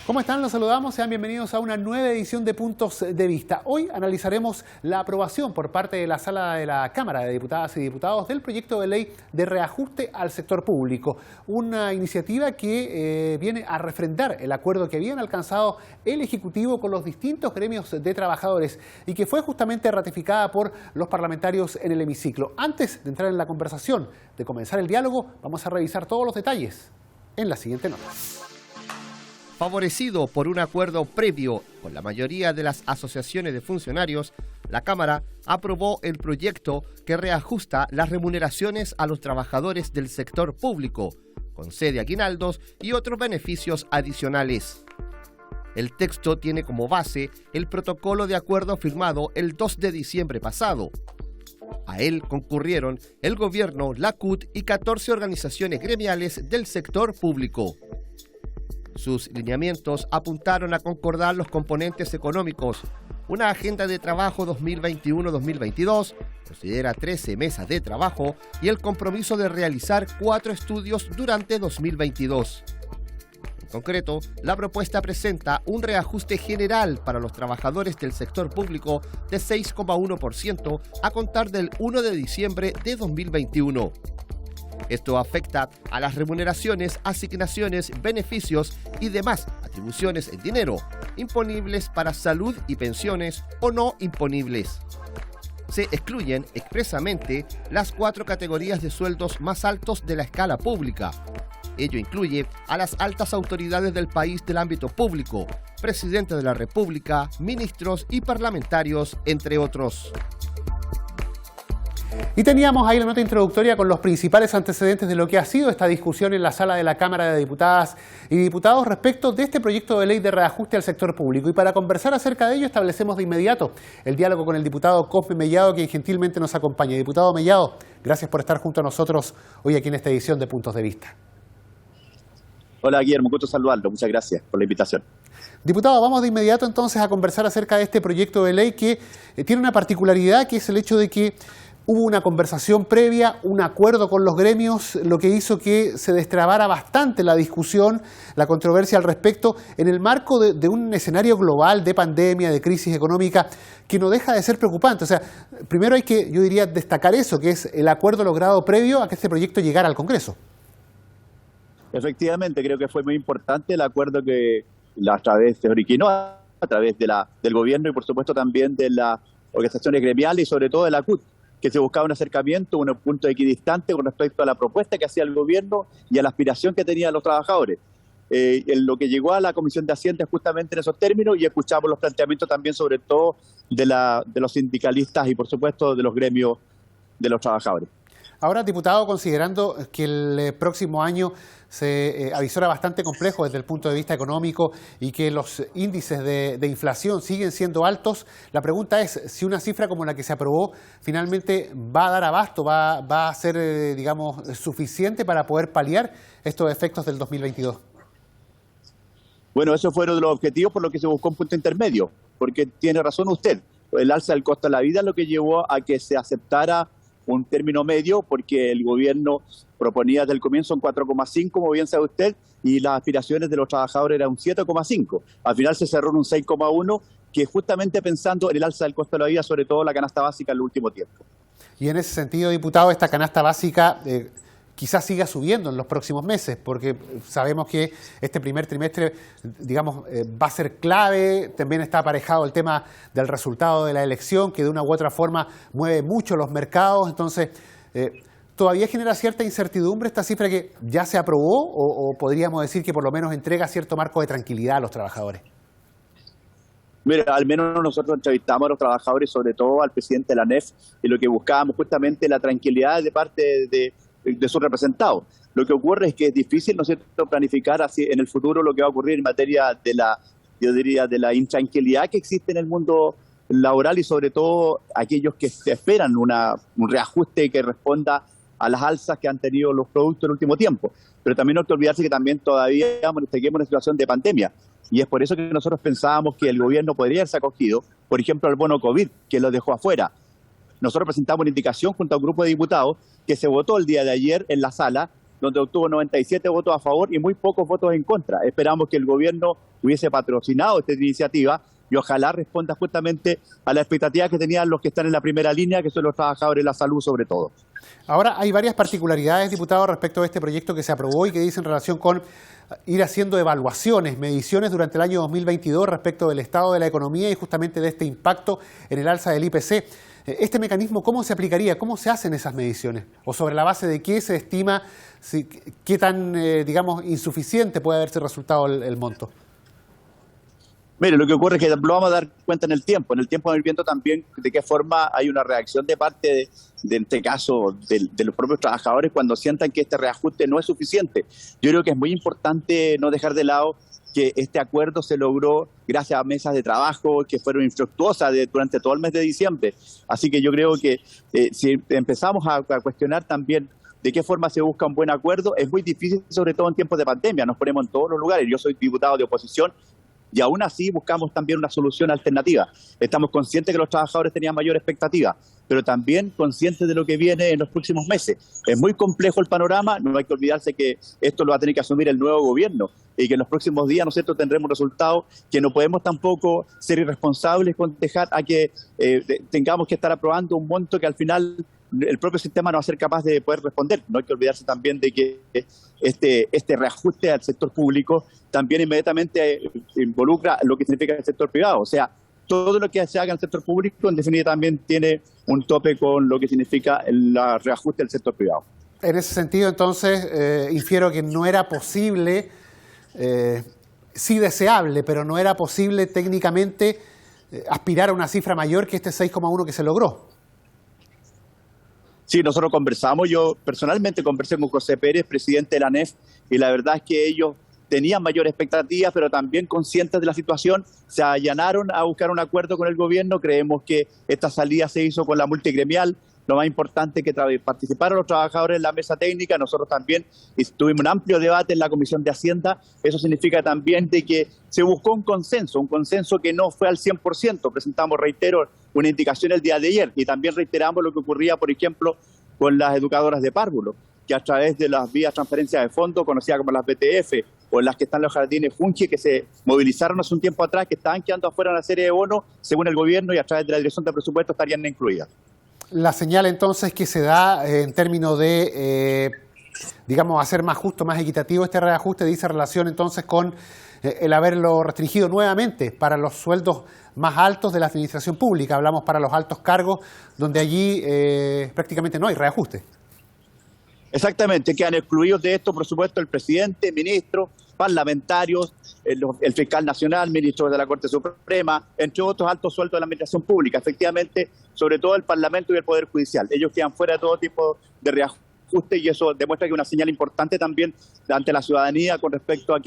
¿Cómo están? Los saludamos. Sean bienvenidos a una nueva edición de Puntos de Vista. Hoy analizaremos la aprobación por parte de la Sala de la Cámara de Diputadas y Diputados del proyecto de ley de reajuste al sector público. Una iniciativa que viene a refrendar el acuerdo que habían alcanzado el Ejecutivo con los distintos gremios de trabajadores y que fue justamente ratificada por los parlamentarios en el hemiciclo. Antes de entrar en la conversación, de comenzar el diálogo, vamos a revisar todos los detalles en la siguiente nota. Favorecido por un acuerdo previo con la mayoría de las asociaciones de funcionarios, la Cámara aprobó el proyecto que reajusta las remuneraciones a los trabajadores del sector público, concede aguinaldos y otros beneficios adicionales. El texto tiene como base el protocolo de acuerdo firmado el 2 de diciembre pasado. A él concurrieron el gobierno, la CUT y 14 organizaciones gremiales del sector público. Sus lineamientos apuntaron a concordar los componentes económicos, una agenda de trabajo 2021-2022, considera 13 mesas de trabajo y el compromiso de realizar 4 estudios durante 2022. En concreto, la propuesta presenta un reajuste general para los trabajadores del sector público de 6,1% a contar del 1 de diciembre de 2021. Esto afecta a las remuneraciones, asignaciones, beneficios y demás atribuciones en dinero, imponibles para salud y pensiones o no imponibles. Se excluyen expresamente las 4 categorías de sueldos más altos de la escala pública. Ello incluye a las altas autoridades del país del ámbito público, presidente de la República, ministros y parlamentarios, entre otros. Y teníamos ahí la nota introductoria con los principales antecedentes de lo que ha sido esta discusión en la Sala de la Cámara de Diputadas y Diputados respecto de este proyecto de ley de reajuste al sector público. Y para conversar acerca de ello establecemos de inmediato el diálogo con el diputado Cosme Mellado, quien gentilmente nos acompaña. Diputado Mellado, gracias por estar junto a nosotros hoy aquí en esta edición de Puntos de Vista. Hola Guillermo, gusto saludarlo. Muchas gracias por la invitación. Diputado, vamos de inmediato entonces a conversar acerca de este proyecto de ley que tiene una particularidad, que es el hecho de que hubo una conversación previa, un acuerdo con los gremios, lo que hizo que se destrabara bastante la discusión, la controversia al respecto, en el marco de un escenario global de pandemia, de crisis económica, que no deja de ser preocupante. O sea, primero hay que, yo diría, destacar eso, que es el acuerdo logrado previo a que este proyecto llegara al Congreso. Efectivamente, creo que fue muy importante el acuerdo que a través se originó, a través del gobierno y por supuesto también de las organizaciones gremiales y sobre todo de la CUT, que se buscaba un acercamiento, un punto equidistante con respecto a la propuesta que hacía el gobierno y a la aspiración que tenían los trabajadores. En lo que llegó a la Comisión de Hacienda justamente en esos términos y escuchamos los planteamientos también sobre todo de los sindicalistas y por supuesto de los gremios de los trabajadores. Ahora, diputado, considerando que el próximo año se avisora bastante complejo desde el punto de vista económico y que los índices de inflación siguen siendo altos, la pregunta es si una cifra como la que se aprobó finalmente va a dar abasto, va a ser, digamos, suficiente para poder paliar estos efectos del 2022. Bueno, esos fueron los objetivos por los que se buscó un punto intermedio, porque tiene razón usted, el alza del costo de la vida es lo que llevó a que se aceptara un término medio, porque el gobierno proponía desde el comienzo un 4,5, como bien sabe usted, y las aspiraciones de los trabajadores eran un 7,5. Al final se cerró en un 6,1, que justamente pensando en el alza del costo de la vida, sobre todo la canasta básica en el último tiempo. Y en ese sentido, diputado, esta canasta básica quizás siga subiendo en los próximos meses, porque sabemos que este primer trimestre, digamos, va a ser clave. También está aparejado el tema del resultado de la elección, que de una u otra forma mueve mucho los mercados. Entonces, ¿todavía genera cierta incertidumbre esta cifra que ya se aprobó o podríamos decir que por lo menos entrega cierto marco de tranquilidad a los trabajadores? Mira, al menos nosotros entrevistamos a los trabajadores, sobre todo al presidente de la ANEF, y lo que buscábamos justamente la tranquilidad de parte de sus representados. Lo que ocurre es que es difícil, ¿no es cierto?, planificar así en el futuro lo que va a ocurrir en materia de de la intranquilidad que existe en el mundo laboral y sobre todo aquellos que se esperan un reajuste que responda a las alzas que han tenido los productos en el último tiempo. Pero también no hay que olvidarse que también todavía seguimos en una situación de pandemia. Y es por eso que nosotros pensábamos que el gobierno podría haberse acogido, por ejemplo, al bono COVID, que lo dejó afuera. Nosotros presentamos una indicación junto a un grupo de diputados que se votó el día de ayer en la sala donde obtuvo 97 votos a favor y muy pocos votos en contra. Esperamos que el gobierno hubiese patrocinado esta iniciativa y ojalá responda justamente a las expectativas que tenían los que están en la primera línea, que son los trabajadores de la salud sobre todo. Ahora, hay varias particularidades, diputado, respecto a este proyecto que se aprobó y que dice en relación con ir haciendo evaluaciones, mediciones durante el año 2022 respecto del estado de la economía y justamente de este impacto en el alza del IPC. ¿Este mecanismo cómo se aplicaría? ¿Cómo se hacen esas mediciones? ¿O sobre la base de qué se estima, qué tan, digamos, insuficiente puede haberse resultado el monto? Mire, lo que ocurre es que lo vamos a dar cuenta en el tiempo. En el tiempo vamos viendo también de qué forma hay una reacción de parte de este caso, de los propios trabajadores cuando sientan que este reajuste no es suficiente. Yo creo que es muy importante no dejar de lado que este acuerdo se logró gracias a mesas de trabajo que fueron infructuosas durante todo el mes de diciembre. Así que yo creo que si empezamos a cuestionar también de qué forma se busca un buen acuerdo, es muy difícil, sobre todo en tiempos de pandemia. Nos ponemos en todos los lugares. Yo soy diputado de oposición y aún así buscamos también una solución alternativa. Estamos conscientes que los trabajadores tenían mayor expectativa, pero también conscientes de lo que viene en los próximos meses. Es muy complejo el panorama, no hay que olvidarse que esto lo va a tener que asumir el nuevo gobierno y que en los próximos días nosotros tendremos resultados que no podemos tampoco ser irresponsables con dejar a que tengamos que estar aprobando un monto que al final el propio sistema no va a ser capaz de poder responder. No hay que olvidarse también de que este reajuste al sector público también inmediatamente involucra lo que significa el sector privado. O sea, todo lo que se haga en el sector público en definitiva también tiene un tope con lo que significa el reajuste del sector privado. En ese sentido, entonces, infiero que no era posible, sí deseable, pero no era posible técnicamente aspirar a una cifra mayor que este 6,1 que se logró. Sí, nosotros conversamos, yo personalmente conversé con José Pérez, presidente de la ANEF, y la verdad es que ellos tenían mayores expectativas, pero también conscientes de la situación, se allanaron a buscar un acuerdo con el gobierno. Creemos que esta salida se hizo con la multigremial. Lo más importante es que participaron los trabajadores en la mesa técnica, nosotros también tuvimos un amplio debate en la Comisión de Hacienda. Eso significa también de que se buscó un consenso que no fue al 100%. Presentamos, reitero, una indicación el día de ayer y también reiteramos lo que ocurría, por ejemplo, con las educadoras de párvulo, que a través de las vías de transferencia de fondos, conocidas como las BTF, o en las que están los jardines Funchi, que se movilizaron hace un tiempo atrás, que estaban quedando afuera una serie de bonos, según el gobierno, y a través de la Dirección de Presupuesto estarían incluidas. La señal entonces que se da en términos de, digamos, hacer más justo, más equitativo este reajuste, dice relación entonces con el haberlo restringido nuevamente para los sueldos más altos de la administración pública. Hablamos para los altos cargos, donde allí prácticamente no hay reajuste. Exactamente, quedan excluidos de esto, por supuesto, el presidente, ministros, parlamentarios, el fiscal nacional, ministros de la Corte Suprema, entre otros altos sueldos de la administración pública. Efectivamente, sobre todo el Parlamento y el Poder Judicial. Ellos quedan fuera de todo tipo de reajuste y eso demuestra que una señal importante también ante la ciudadanía con respecto a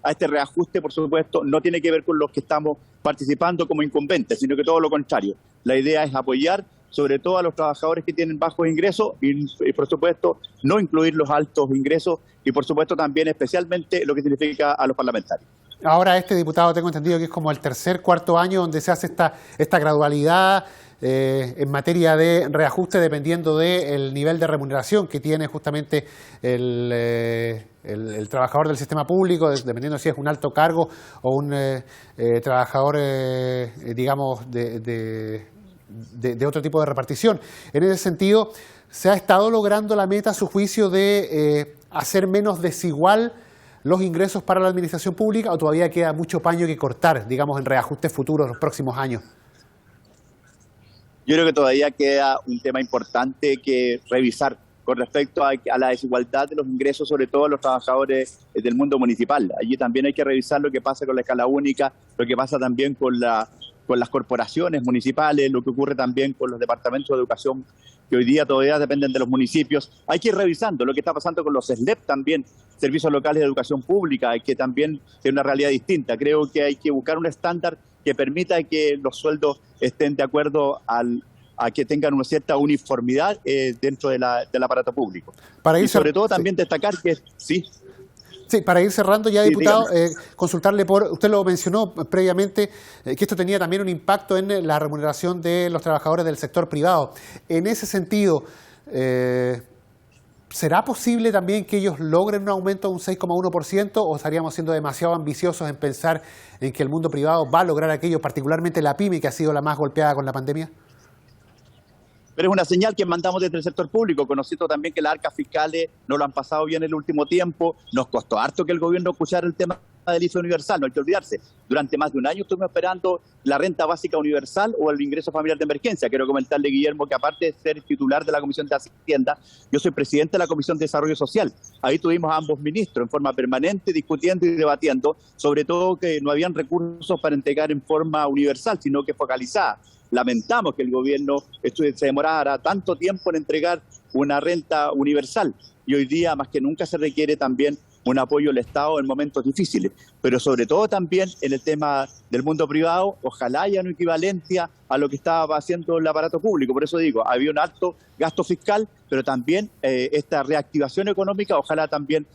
este reajuste, por supuesto, no tiene que ver con los que estamos participando como incumbentes, sino que todo lo contrario. La idea es apoyar sobre todo a los trabajadores que tienen bajos ingresos y por supuesto no incluir los altos ingresos y por supuesto también especialmente lo que significa a los parlamentarios. Ahora este diputado tengo entendido que es como el tercer, cuarto año donde se hace esta gradualidad en materia de reajuste dependiendo del nivel de remuneración que tiene justamente el trabajador del sistema público, dependiendo si es un alto cargo o un trabajador, digamos, de otro tipo de repartición. En ese sentido, ¿se ha estado logrando la meta, a su juicio, de hacer menos desigual los ingresos para la administración pública o todavía queda mucho paño que cortar, digamos, en reajustes futuros los próximos años? Yo creo que todavía queda un tema importante que revisar con respecto a la desigualdad de los ingresos, sobre todo los trabajadores del mundo municipal. Allí también hay que revisar lo que pasa con la escala única, lo que pasa también con las corporaciones municipales, lo que ocurre también con los departamentos de educación que hoy día todavía dependen de los municipios. Hay que ir revisando lo que está pasando con los SLEP también, Servicios Locales de Educación Pública, que también es una realidad distinta. Creo que hay que buscar un estándar que permita que los sueldos estén de acuerdo a que tengan una cierta uniformidad dentro del aparato público. Y sobre todo también destacar que sí. Sí, para ir cerrando ya, diputado, consultarle usted lo mencionó previamente, que esto tenía también un impacto en la remuneración de los trabajadores del sector privado. En ese sentido, ¿Será posible también que ellos logren un aumento de un 6,1% o estaríamos siendo demasiado ambiciosos en pensar en que el mundo privado va a lograr aquello, particularmente la pyme, que ha sido la más golpeada con la pandemia? Pero es una señal que mandamos desde el sector público, conociendo también que las arcas fiscales no lo han pasado bien en el último tiempo. Nos costó harto que el gobierno escuchara el tema del IFE universal, no hay que olvidarse. Durante más de un año estuvimos esperando la renta básica universal o el ingreso familiar de emergencia. Quiero comentarle, Guillermo, que aparte de ser titular de la Comisión de Hacienda, yo soy presidente de la Comisión de Desarrollo Social. Ahí tuvimos a ambos ministros en forma permanente discutiendo y debatiendo, sobre todo que no habían recursos para entregar en forma universal, sino que focalizada. Lamentamos que el gobierno se demorara tanto tiempo en entregar una renta universal y hoy día más que nunca se requiere también un apoyo del Estado en momentos difíciles, pero sobre todo también en el tema del mundo privado, ojalá haya una equivalencia a lo que estaba haciendo el aparato público. Por eso digo, había un alto gasto fiscal, pero también esta reactivación económica ojalá también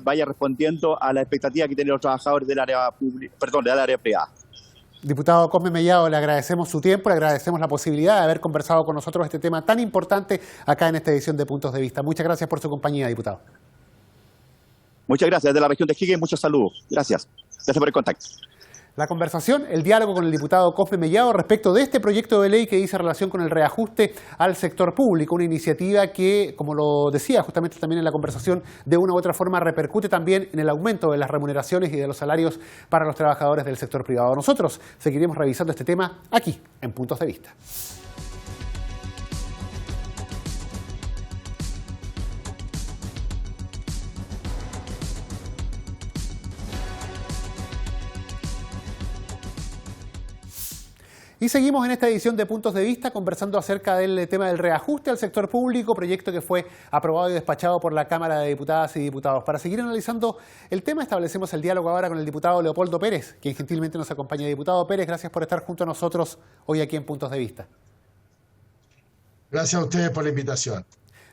vaya respondiendo a la expectativa que tienen los trabajadores del área pública, del área privada. Diputado Cosme Mellado, le agradecemos su tiempo, le agradecemos la posibilidad de haber conversado con nosotros este tema tan importante acá en esta edición de Puntos de Vista. Muchas gracias por su compañía, diputado. Muchas gracias. Desde la región de Iquique, muchos saludos. Gracias. Gracias por el contacto. La conversación, el diálogo con el diputado Cosme Mellado respecto de este proyecto de ley que dice relación con el reajuste al sector público, una iniciativa que, como lo decía justamente también en la conversación, de una u otra forma repercute también en el aumento de las remuneraciones y de los salarios para los trabajadores del sector privado. Nosotros seguiremos revisando este tema aquí, en Puntos de Vista. Y seguimos en esta edición de Puntos de Vista conversando acerca del tema del reajuste al sector público, proyecto que fue aprobado y despachado por la Cámara de Diputadas y Diputados. Para seguir analizando el tema, establecemos el diálogo ahora con el diputado Leopoldo Pérez, quien gentilmente nos acompaña. Diputado Pérez, gracias por estar junto a nosotros hoy aquí en Puntos de Vista. Gracias a ustedes por la invitación.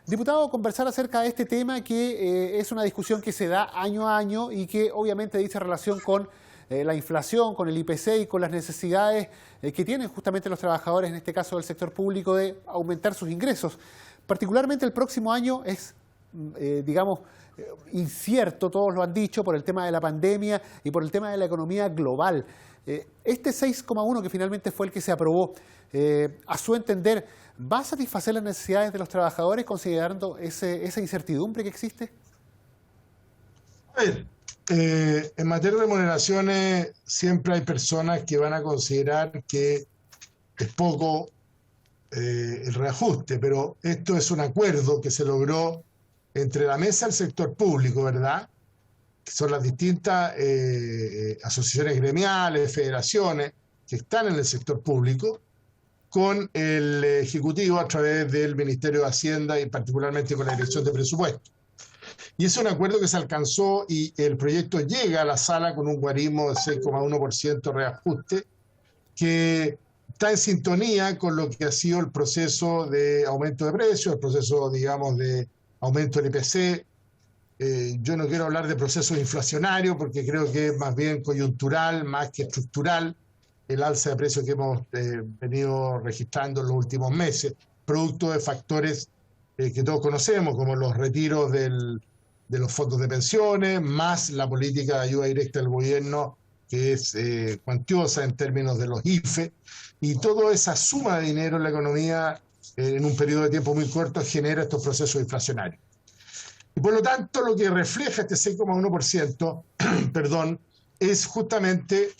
Diputado, conversar acerca de este tema que es una discusión que se da año a año y que obviamente dice relación con la inflación, con el IPC y con las necesidades que tienen justamente los trabajadores, en este caso del sector público, de aumentar sus ingresos. Particularmente el próximo año es, incierto, todos lo han dicho, por el tema de la pandemia y por el tema de la economía global. Este 6,1 que finalmente fue el que se aprobó, a su entender, ¿va a satisfacer las necesidades de los trabajadores considerando esa incertidumbre que existe? A ver, en materia de remuneraciones siempre hay personas que van a considerar que es poco el reajuste, pero esto es un acuerdo que se logró entre la mesa del sector público, ¿verdad? Que son las distintas asociaciones gremiales, federaciones que están en el sector público, con el Ejecutivo a través del Ministerio de Hacienda y particularmente con la Dirección de Presupuesto. Y es un acuerdo que se alcanzó y el proyecto llega a la sala con un guarismo de 6,1% reajuste, que está en sintonía con lo que ha sido el proceso de aumento de precios, el proceso, digamos, de aumento del IPC. Yo no quiero hablar de proceso inflacionario porque creo que es más bien coyuntural, más que estructural, el alza de precios que hemos venido registrando en los últimos meses, producto de factores que todos conocemos, como los retiros de los fondos de pensiones, más la política de ayuda directa del gobierno, que es cuantiosa en términos de los IFE, y toda esa suma de dinero en la economía en un periodo de tiempo muy corto genera estos procesos inflacionarios. Y por lo tanto, lo que refleja este 6,1%, perdón, es justamente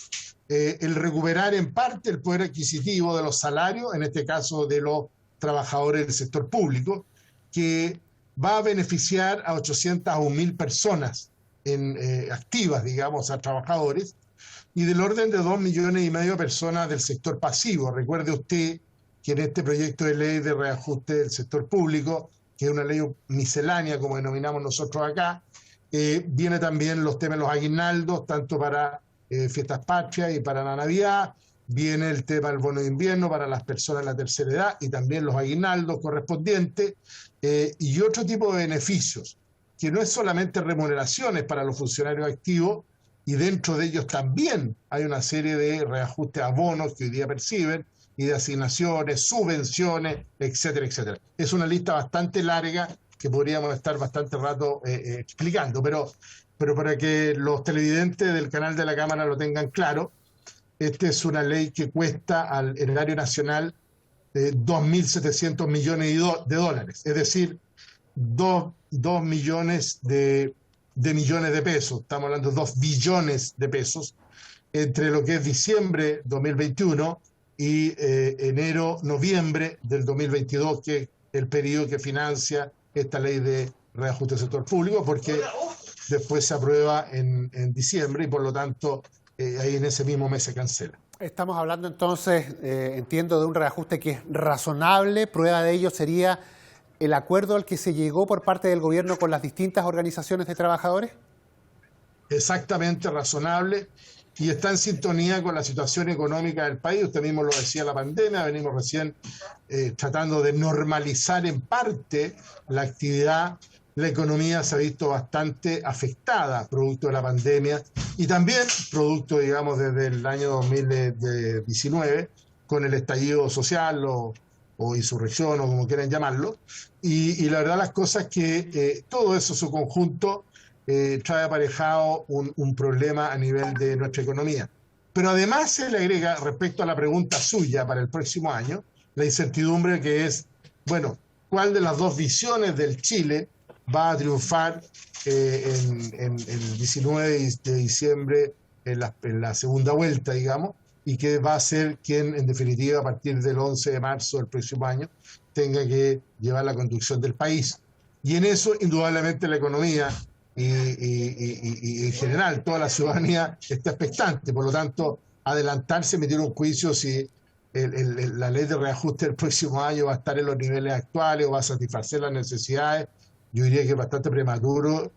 el recuperar en parte el poder adquisitivo de los salarios, en este caso de los trabajadores del sector público, que va a beneficiar a 801.000 personas activas, digamos, a trabajadores, y del orden de 2,5 millones de personas del sector pasivo. Recuerde usted que en este proyecto de ley de reajuste del sector público, que es una ley miscelánea, como denominamos nosotros acá, viene también los temas de los aguinaldos, tanto para fiestas patrias y para la Navidad, viene el tema del bono de invierno para las personas de la tercera edad y también los aguinaldos correspondientes y otro tipo de beneficios, que no es solamente remuneraciones para los funcionarios activos, y dentro de ellos también hay una serie de reajustes a bonos que hoy día perciben y de asignaciones, subvenciones, etcétera, etcétera. Es una lista bastante larga que podríamos estar bastante rato explicando, pero para que los televidentes del canal de la Cámara lo tengan claro, esta es una ley que cuesta al erario nacional 2.700 millones de dólares, es decir, 2 millones de millones de pesos, estamos hablando de 2 billones de pesos, entre lo que es diciembre 2021 y enero-noviembre del 2022, que es el periodo que financia esta ley de reajuste del sector público, porque después se aprueba en diciembre y por lo tanto ahí en ese mismo mes se cancela. Estamos hablando entonces, entiendo, de un reajuste que es razonable. Prueba de ello sería el acuerdo al que se llegó por parte del gobierno con las distintas organizaciones de trabajadores. Exactamente, razonable, y está en sintonía con la situación económica del país. Usted mismo lo decía, la pandemia, venimos recién tratando de normalizar en parte la actividad. La economía se ha visto bastante afectada producto de la pandemia y también producto, digamos, desde el año 2019 con el estallido social o insurrección o como quieran llamarlo. Y la verdad las cosas que todo eso, su conjunto, trae aparejado un problema a nivel de nuestra economía. Pero además se le agrega, respecto a la pregunta suya para el próximo año, la incertidumbre que es, bueno, ¿cuál de las dos visiones del Chile va a triunfar en el 19 de diciembre en la segunda vuelta, digamos, y que va a ser quien, en definitiva, a partir del 11 de marzo del próximo año, tenga que llevar la conducción del país? Y en eso, indudablemente, la economía y en general toda la ciudadanía está expectante. Por lo tanto, adelantarse, emitir un juicio si la ley de reajuste del próximo año va a estar en los niveles actuales o va a satisfacer las necesidades, yo diría que es bastante prematuro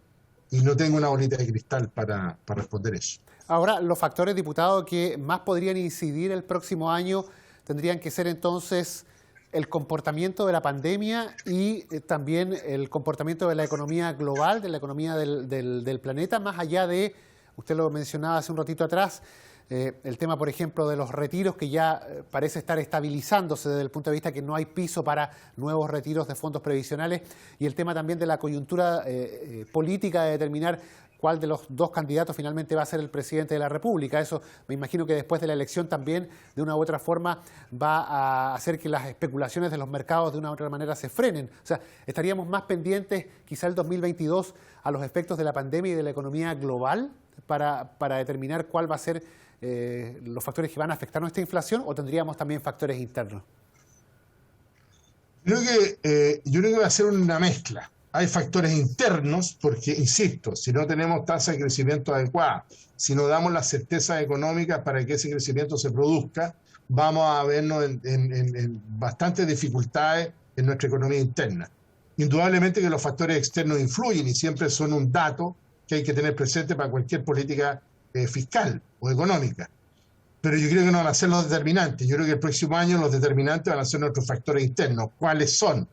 y no tengo una bolita de cristal para responder eso. Ahora, los factores, diputado, que más podrían incidir el próximo año tendrían que ser entonces el comportamiento de la pandemia y también el comportamiento de la economía global, de la economía del planeta, más allá de, usted lo mencionaba hace un ratito atrás, el tema, por ejemplo, de los retiros, que ya parece estar estabilizándose desde el punto de vista que no hay piso para nuevos retiros de fondos previsionales, y el tema también de la coyuntura política de determinar cuál de los dos candidatos finalmente va a ser el presidente de la República. Eso me imagino que después de la elección también, de una u otra forma, va a hacer que las especulaciones de los mercados de una u otra manera se frenen. O sea, estaríamos más pendientes quizá el 2022 a los efectos de la pandemia y de la economía global para determinar cuál va a ser los factores que van a afectar nuestra inflación, o tendríamos también factores internos. Yo creo que va a ser una mezcla. Hay factores internos porque, insisto, si no tenemos tasa de crecimiento adecuada, si no damos las certezas económicas para que ese crecimiento se produzca, vamos a vernos en bastantes dificultades en nuestra economía interna. Indudablemente que los factores externos influyen y siempre son un dato que hay que tener presente para cualquier política fiscal o económica. Pero yo creo que no van a ser los determinantes. Yo creo que el próximo año los determinantes van a ser nuestros factores internos. ¿Cuáles son?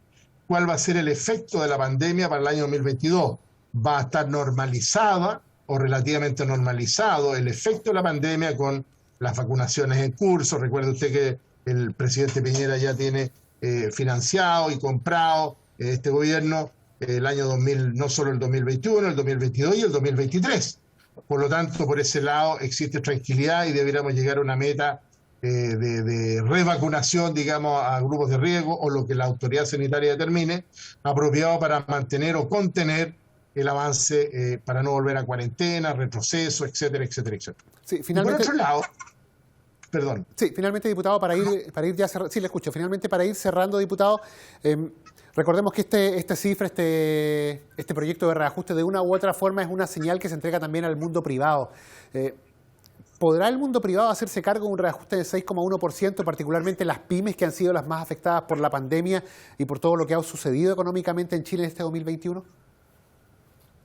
¿Cuál va a ser el efecto de la pandemia para el año 2022? ¿Va a estar normalizada o relativamente normalizado el efecto de la pandemia con las vacunaciones en curso? Recuerde usted que el presidente Piñera ya tiene financiado y comprado este gobierno el año 2000, no solo el 2021, el 2022 y el 2023. Por lo tanto, por ese lado existe tranquilidad y deberíamos llegar a una meta de revacunación, digamos, a grupos de riesgo o lo que la autoridad sanitaria determine, apropiado para mantener o contener el avance, para no volver a cuarentena, retroceso, etcétera, etcétera, etcétera. Sí, finalmente, por otro lado, perdón. Sí, finalmente, diputado, para ir ya cerrando, sí, le escucho, finalmente para ir cerrando, diputado, recordemos que esta cifra, este proyecto de reajuste de una u otra forma es una señal que se entrega también al mundo privado. ¿Podrá el mundo privado hacerse cargo de un reajuste de 6,1%, particularmente las pymes que han sido las más afectadas por la pandemia y por todo lo que ha sucedido económicamente en Chile en este 2021?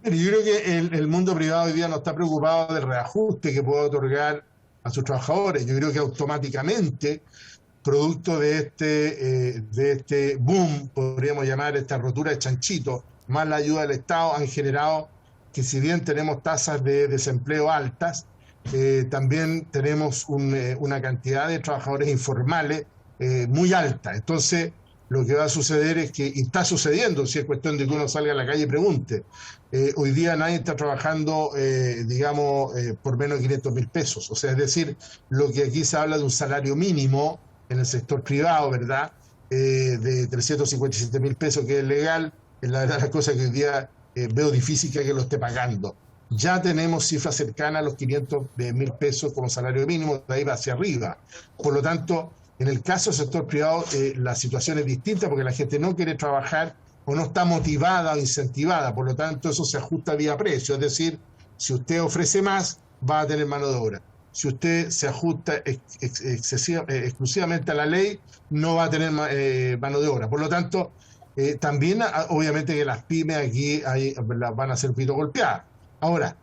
Yo creo que el mundo privado hoy día no está preocupado del reajuste que pueda otorgar a sus trabajadores. Yo creo que automáticamente, producto de este boom, podríamos llamar esta rotura de chanchito, más la ayuda del Estado, han generado que, si bien tenemos tasas de desempleo altas, también tenemos una cantidad de trabajadores informales muy alta. Entonces, lo que va a suceder es que, y está sucediendo, si es cuestión de que uno salga a la calle y pregunte, hoy día nadie está trabajando, por menos de 500.000 pesos. O sea, es decir, lo que aquí se habla de un salario mínimo en el sector privado, ¿verdad?, de 357.000 pesos, que es legal, es la verdad la cosa que hoy día veo difícil que alguien lo esté pagando. Ya tenemos cifras cercanas a los 500.000 pesos como salario mínimo, de ahí va hacia arriba. Por lo tanto, en el caso del sector privado, la situación es distinta porque la gente no quiere trabajar o no está motivada o incentivada. Por lo tanto, eso se ajusta vía precio. Es decir, si usted ofrece más, va a tener mano de obra. Si usted se ajusta exclusivamente a la ley, no va a tener mano de obra. Por lo tanto, también obviamente que las pymes aquí van a ser un poquito golpeadas. Ahora,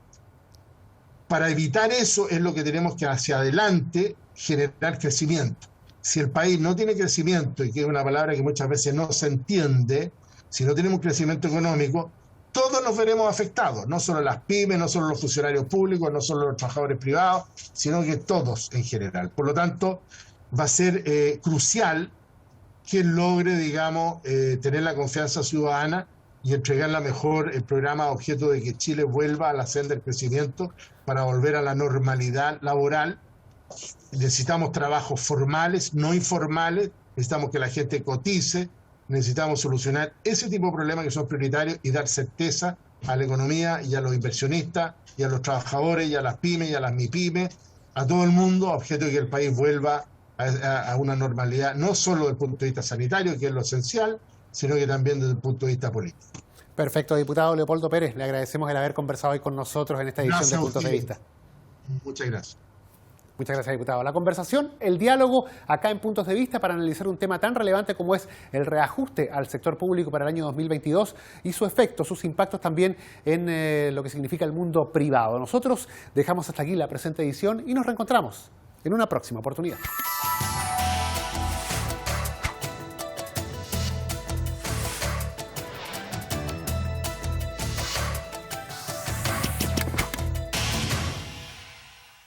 para evitar eso es lo que tenemos que hacia adelante generar crecimiento. Si el país no tiene crecimiento, y que es una palabra que muchas veces no se entiende, si no tenemos crecimiento económico, todos nos veremos afectados, no solo las pymes, no solo los funcionarios públicos, no solo los trabajadores privados, sino que todos en general. Por lo tanto, va a ser crucial que logre, tener la confianza ciudadana y entregar el programa a objeto de que Chile vuelva a la senda del crecimiento para volver a la normalidad laboral. Necesitamos trabajos formales, no informales, necesitamos que la gente cotice, necesitamos solucionar ese tipo de problemas que son prioritarios y dar certeza a la economía y a los inversionistas y a los trabajadores y a las pymes y a las MIPYMES, a todo el mundo, a objeto de que el país vuelva a una normalidad, no solo desde el punto de vista sanitario, que es lo esencial, sino que también desde el punto de vista político. Perfecto, diputado Leopoldo Pérez, le agradecemos el haber conversado hoy con nosotros en esta edición de Puntos de Vista. Muchas gracias. Muchas gracias, diputado. La conversación, el diálogo acá en Puntos de Vista para analizar un tema tan relevante como es el reajuste al sector público para el año 2022 y su efecto, sus impactos también en lo que significa el mundo privado. Nosotros dejamos hasta aquí la presente edición y nos reencontramos en una próxima oportunidad.